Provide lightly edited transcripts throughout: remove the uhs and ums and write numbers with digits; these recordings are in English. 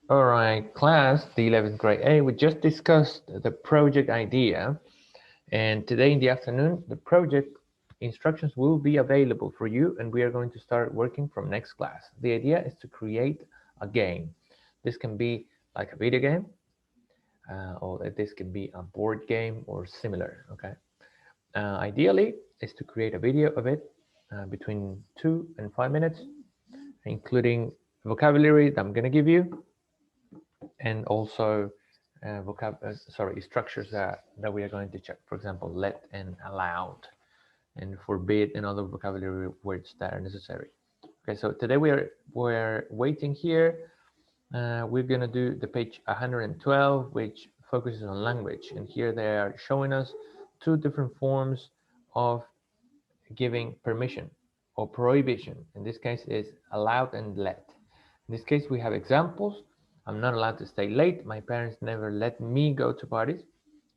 All right, class, the 11th grade A, we just discussed the project idea, and today in the afternoon, the project instructions will be available for you, and we are going to start working from next class. The idea is to create a game. This can be like a video game, or this can be a board game or similar, okay? Ideally, is to create a video of it between 2 and 5 minutes, including vocabulary that I'm going to give you, and also structures that we are going to check. For example, let and allowed, and forbid, and other vocabulary words that are necessary. Okay, so today we're waiting here. We're gonna do the page 112, which focuses on language, and here they are showing us two different forms of giving permission or prohibition. In this case is allowed and let. In this case we have examples. I'm not allowed to stay late. My parents never let me go to parties.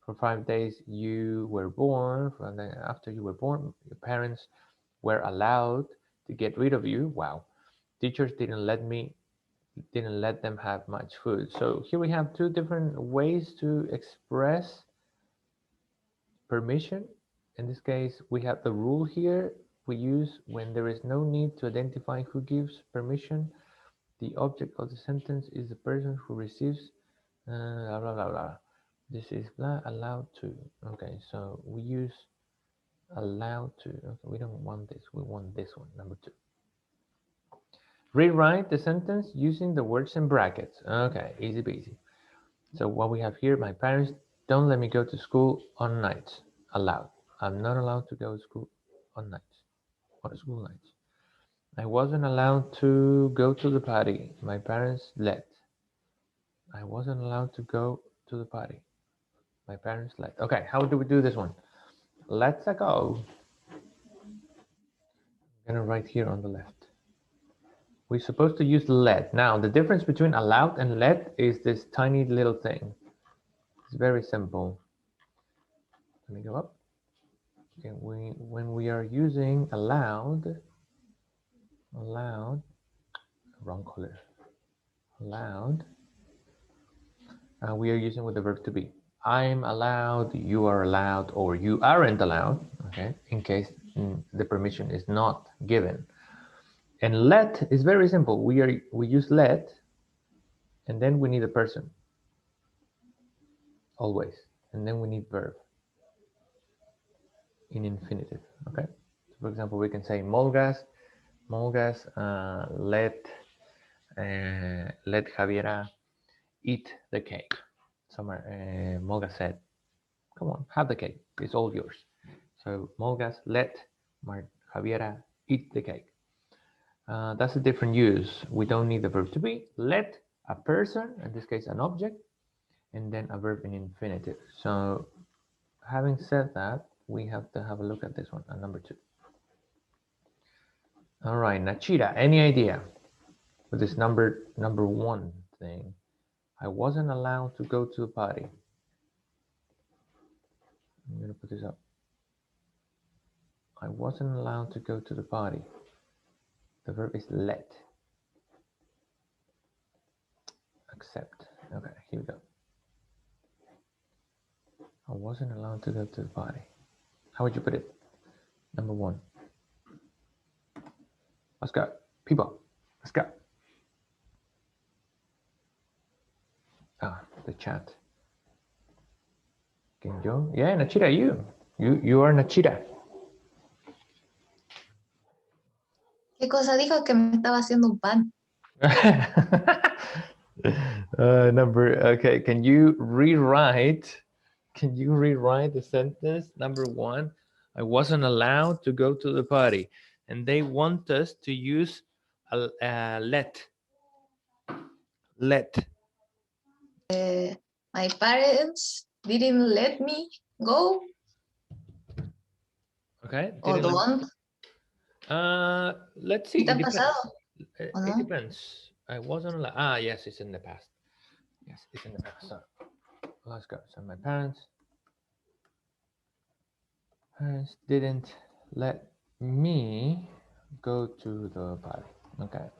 For 5 days you were born, after you were born, your parents were allowed to get rid of you. Wow. Teachers didn't let them have much food. So here we have two different ways to express permission. In this case, we have the rule here we use when there is no need to identify who gives permission. The object of the sentence is the person who receives blah, blah, blah, blah. This is blah, allowed to. Okay, so we use allowed to. Okay, we don't want this. We want this one, number 2. Rewrite the sentence using the words in brackets. Okay, easy peasy. So what we have here, my parents don't let me go to school on nights. Allowed. I'm not allowed to go to school on nights, on school nights. I wasn't allowed to go to the party. My parents let. I wasn't allowed to go to the party. My parents let. Okay, how do we do this one? Let's go. I'm gonna write here on the left. We're supposed to use let. Now, the difference between allowed and let is this tiny little thing. It's very simple. Let me go up. Okay, when we are using allowed, wrong color, allowed, we are using with the verb to be. I'm allowed, you are allowed, or you aren't allowed, okay, in case the permission is not given. And let is very simple. We use let, and then we need a person, always, and then we need verb in infinitive, okay? So for example, we can say Molgas let Javiera eat the cake. Somewhere, Molgas said, come on, have the cake. It's all yours. So Molgas let Javiera eat the cake. That's a different use. We don't need the verb to be. Let a person, in this case an object, and then a verb in infinitive. So having said that, we have to have a look at this one, at number 2. All right, Nachira, any idea with this number 1 thing? I wasn't allowed to go to the party. I'm gonna put this up. I wasn't allowed to go to the party. The verb is let. Accept. Okay, here we go. I wasn't allowed to go to the party. How would you put it? Number 1. Let's go. People, let's go. The chat. Can you? Yeah, Nachira, you are Nachira. ¿Qué cosa dijo? Que me estaba haciendo un pan. Okay, can you rewrite the sentence? Number 1, I wasn't allowed to go to the party, and they want us to use let. My parents didn't let me go. Okay. O don't. Let's see. ¿Está pasado? It depends. I wasn't allowed. Yes, it's in the past. Yes, it's in the past. So let's go. So my parents didn't let me go to the party. Okay.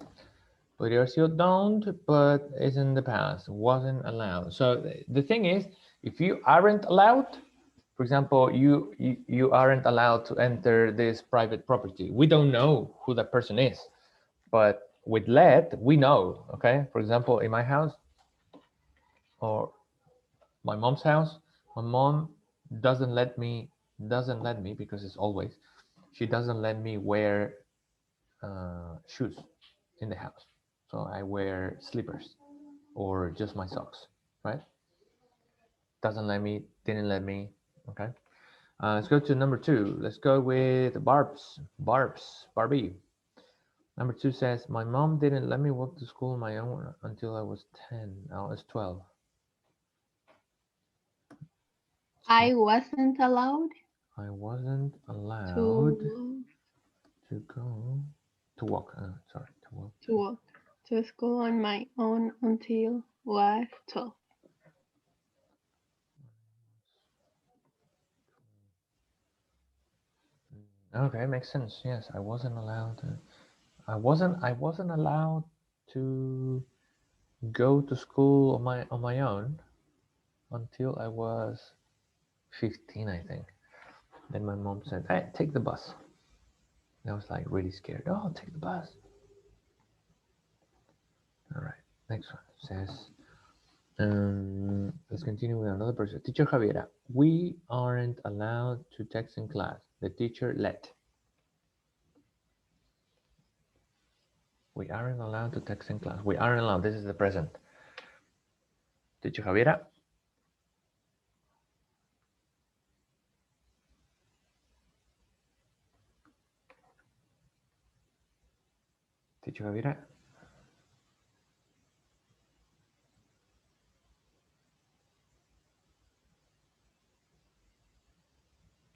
Podría haber sido don't, but it's in the past. Wasn't allowed. So the thing is, if you aren't allowed, for example, you aren't allowed to enter this private property. We don't know who that person is, but with let, we know. Okay. For example, in my house or my mom's house, my mom doesn't let me because it's always, she doesn't let me wear shoes in the house. So I wear slippers or just my socks, right? Doesn't let me, didn't let me. Okay. Let's go to number 2. Let's go with Barbie. Number 2 says, my mom didn't let me walk to school on my own until I was 10. Now I was 12. I wasn't allowed I wasn't allowed to go to walk. Sorry, to walk. walk to school on my own until was 12. Okay, makes sense. Yes, I wasn't allowed. I wasn't allowed to go to school on my own until I was 15, I think. Then my mom said, "Hey, take the bus." And I was like really scared. Oh, take the bus. All right, next one says, let's continue with another person. Teacher Javiera, we aren't allowed to text in class. The teacher let. We aren't allowed to text in class. We aren't allowed. This is the present. Teacher Javiera. Teacher Javiera.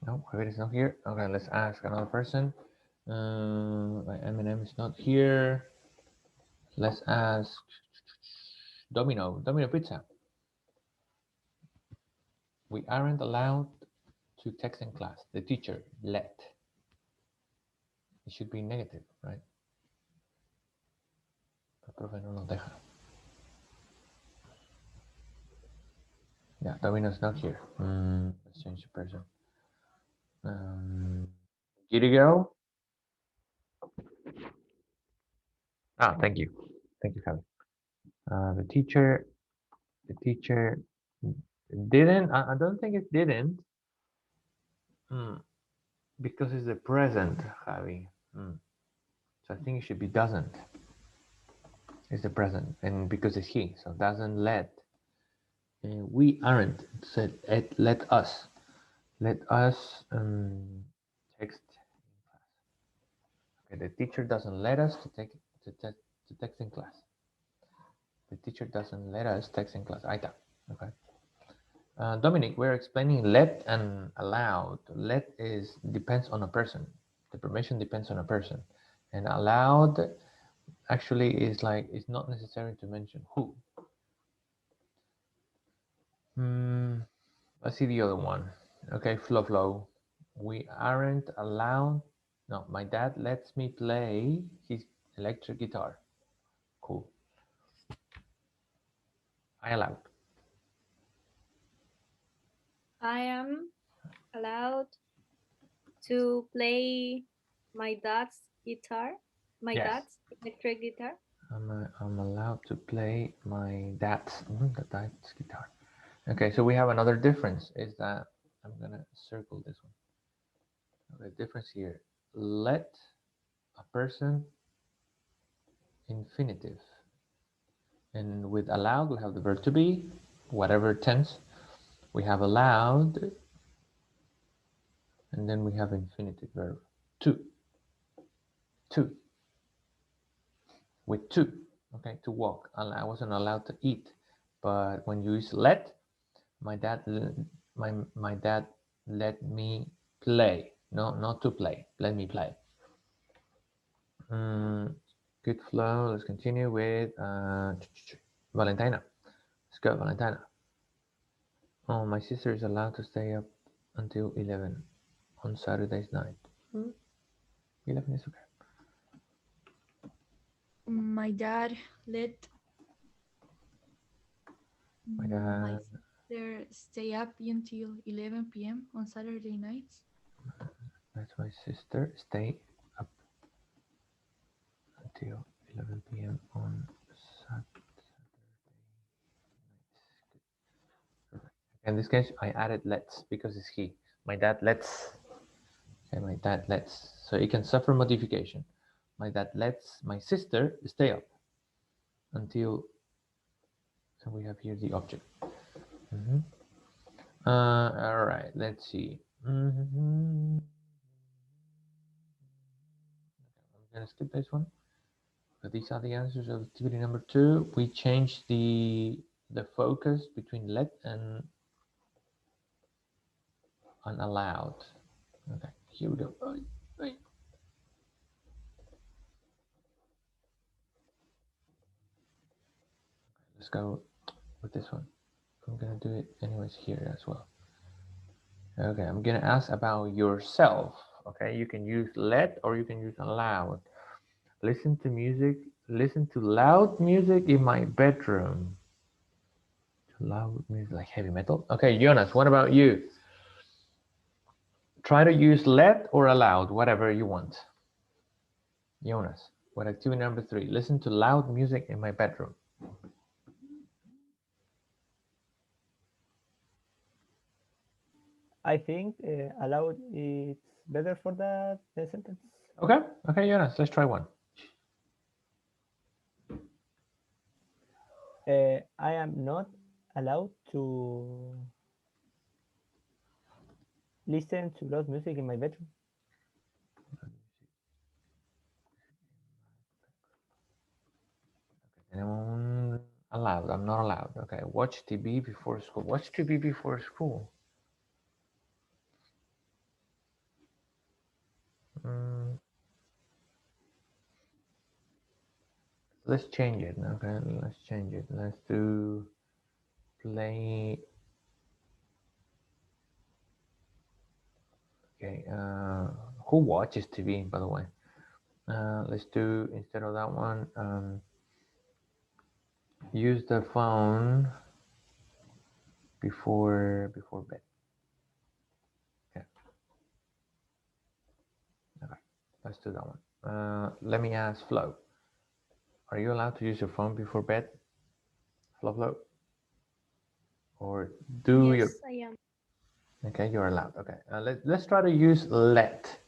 No, Javier is not here. Okay, let's ask another person. Eminem is not here. Let's ask Domino Pizza. We aren't allowed to text in class. The teacher let. It should be negative, right? El profe no nos deja. Yeah, Domino's not here. Let's change the person. Giddy girl. Thank you. Thank you, Javi. The teacher didn't. I don't think it didn't. Because it's the present, Javi. So I think it should be doesn't. It's the present, and because it's he, so doesn't let. We aren't. Said let us. Let us text. Okay, the teacher doesn't let us to text in class. The teacher doesn't let us text in class. Aita. Okay. Dominic, we're explaining let and allowed. Let is depends on a person. The permission depends on a person, and allowed actually is like it's not necessary to mention who. Let's see the other one. Okay, Flo. We aren't allowed. No, my dad lets me play his electric guitar. Cool. I allowed. I am allowed to play my dad's guitar, my Yes. dad's electric guitar. I'm allowed to play my dad's guitar. Okay, so we have another difference. Is that I'm gonna circle this one. The difference here. Let a person infinitive, and with allowed we have the verb to be, whatever tense. We have allowed, and then we have infinitive verb to. With to, okay, to walk. I wasn't allowed to eat, but when you use let, my dad let me play. No, not to play. Let me play. Good flow. Let's continue with Valentina. Let's go, Valentina. Oh, my sister is allowed to stay up until 11 on Saturday's night. 11 is okay. My dad let My my dad. sister stay up until 11 p.m. on Saturday nights. Let my sister stay up until 11 p.m. on Saturday. In this case, I added let's because it's he. My dad lets. Okay, my dad lets. So it can suffer modification. My dad lets my sister stay up until. So we have here the object. All right, let's see. I'm gonna skip this one. So these are the answers of activity number 2. We changed the focus between let and allowed. Okay, here we go. Let's go with this one. I'm gonna do it anyways here as well. Okay, I'm gonna ask about yourself. Okay, you can use let or you can use allowed. Listen to music. Listen to loud music in my bedroom. Loud music like heavy metal. Okay, Jonas, what about you? Try to use let or allowed, whatever you want. Jonas, what activity number 3? Listen to loud music in my bedroom. I think allowed is better for that sentence. Okay, okay, Jonas, let's try one. I am not allowed to listen to loud music in my bedroom. Anyone allowed? I'm not allowed. Okay, watch TV before school. Watch TV before school. Let's change it. Okay, let's change it. Let's do play. Okay, who watches TV, by the way? Let's do, instead of that one, use the phone before bed. Okay. Okay, let's do that one. Let me ask Flo. Are you allowed to use your phone before bed? Flo? Or do you? Yes, I am. Okay, you're allowed. Okay, let's try to use let.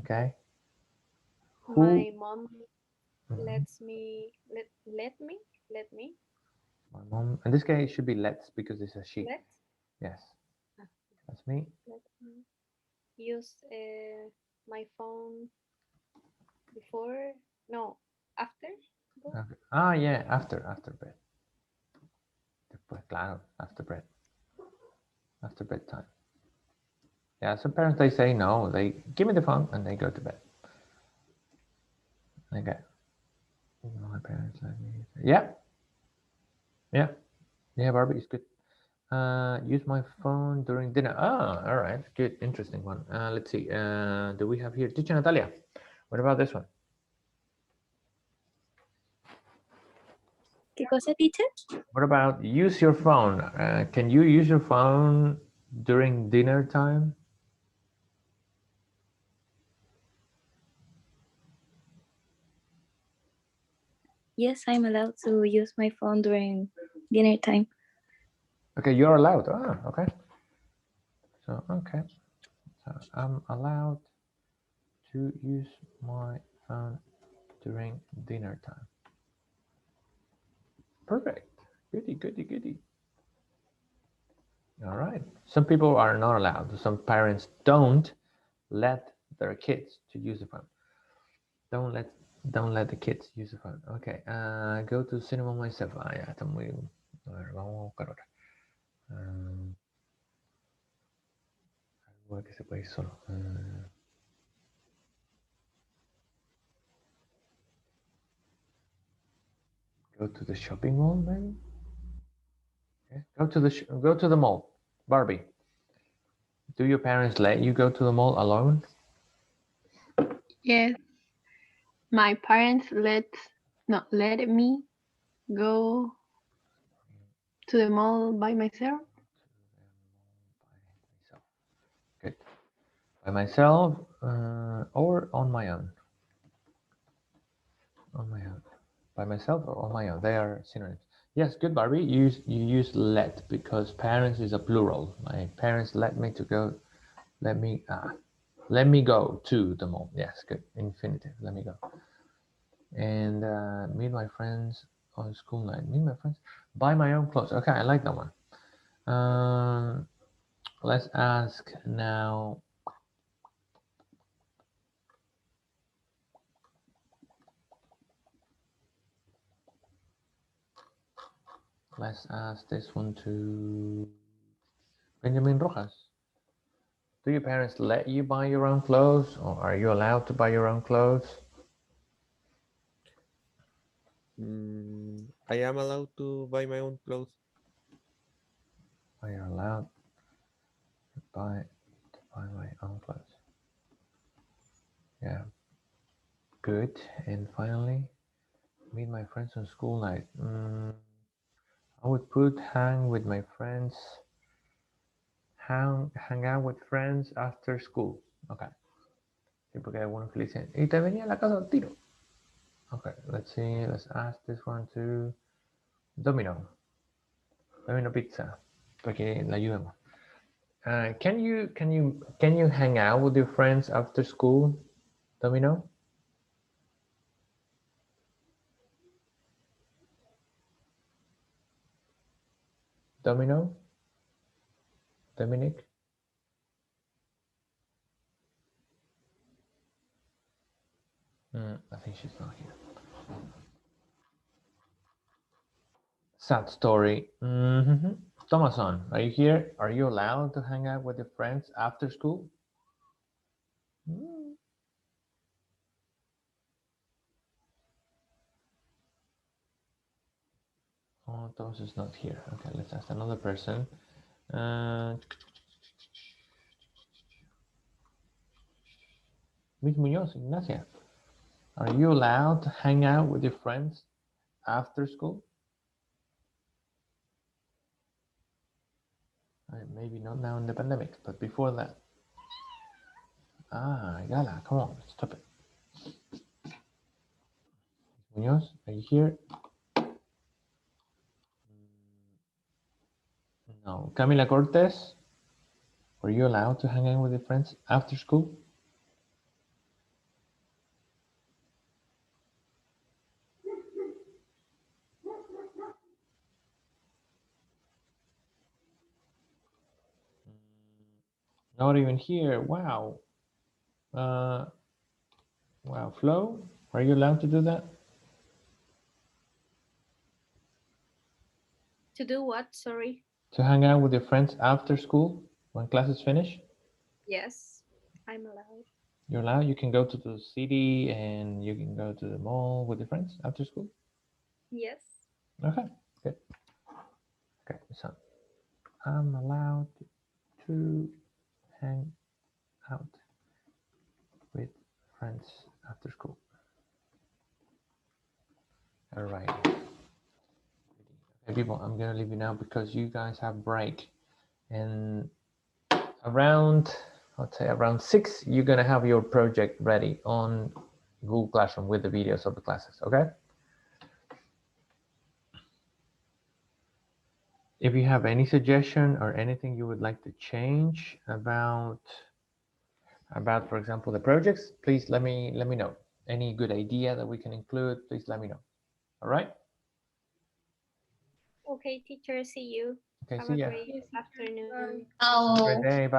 Okay. My mom lets me let me My mom. In this case, it should be let's because it's a she. let Yes, that's me. let me use my phone before after. Okay. Ah, yeah, after bed. Después, claro, after bedtime. Yeah, some parents they say no. They give me the phone and they go to bed. Okay. My parents let me. Yeah. Barbie, it's good. Use my phone during dinner. Ah, all right, good, interesting one. Let's see. Do we have here teacher Natalia? What about this one? ¿Qué cosa, teacher? What about use your phone? Can you use your phone during dinner time? Yes, I'm allowed to use my phone during dinner time. Okay, you're allowed. Ah, okay. So, okay. So I'm allowed to use my phone during dinner time. Perfect. Goody. All right. Some people are not allowed. Some parents don't let their kids to use the phone. Don't let the kids use the phone. Okay. Go to cinema myself. Ah, ya, está muy. A ver, vamos a buscar otra. Algo que se puede ir solo. Go to the shopping mall, maybe. Okay. Go to the mall. Barbie. Do your parents let you go to the mall alone? Yes. My parents let No, let me go to the mall by myself. Good. By myself or on my own? On my own. By myself or on my own? They are synonyms. Yes, good, Barbie. You use let because parents is a plural. My parents let me to go. Let me go to the mall. Yes, good. Infinitive. Let me go. And meet my friends on school night. Meet my friends. Buy my own clothes. Okay, I like that one. Let's ask now. Let's ask this one to Benjamin Rojas. Do your parents let you buy your own clothes, or are you allowed to buy your own clothes? I am allowed to buy my own clothes. Are you allowed to buy my own clothes? Yeah. Good. And finally, meet my friends on school night. I would put hang with my friends. Hang out with friends after school. Okay. Sí, porque hay algunos que le dicen, y te venía a la casa al tiro. Okay, let's see. Let's ask this one to Domino Pizza, para que la ayudemos. Can you hang out with your friends after school, Domino? Domino? Dominic? I think she's not here. Sad story. Thomason, are you here? Are you allowed to hang out with your friends after school? Oh, Thomas is not here. Okay, let's ask another person. Miss Munoz, Ignacia, are you allowed to hang out with your friends after school? Maybe not now in the pandemic, but before that. Gala, come on, stop it. Munoz, are you here? No. Camila Cortez, are you allowed to hang out with your friends after school? Not even here. Wow. Wow, Flo, are you allowed to do that? To do what? Sorry. To hang out with your friends after school when classes finish? Yes, I'm allowed. You're allowed. You can go to the city and you can go to the mall with your friends after school. Yes. Okay, good. Okay, so I'm allowed to hang out with friends after school. All right. Okay, people, I'm gonna leave you now because you guys have break, and around, I'd say around 6, you're gonna have your project ready on Google Classroom with the videos of the classes. Okay. If you have any suggestion or anything you would like to change about, for example, the projects, please let me know. Any good idea that we can include, please let me know. All right. Okay, teacher, see you. Okay, Have see a ya. great afternoon. Oh. Great day. Bye.